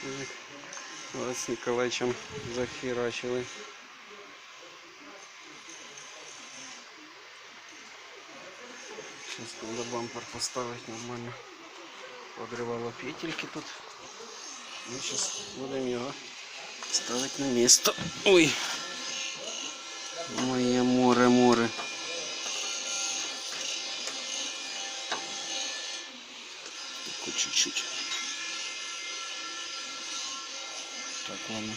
Так, вот с Николаевичем захерачили. Сейчас надо бампер поставить нормально. Подривало петельки тут. Мы сейчас будем его ставить на место. Ой! Моє море. Только чуть-чуть. Так, ладно.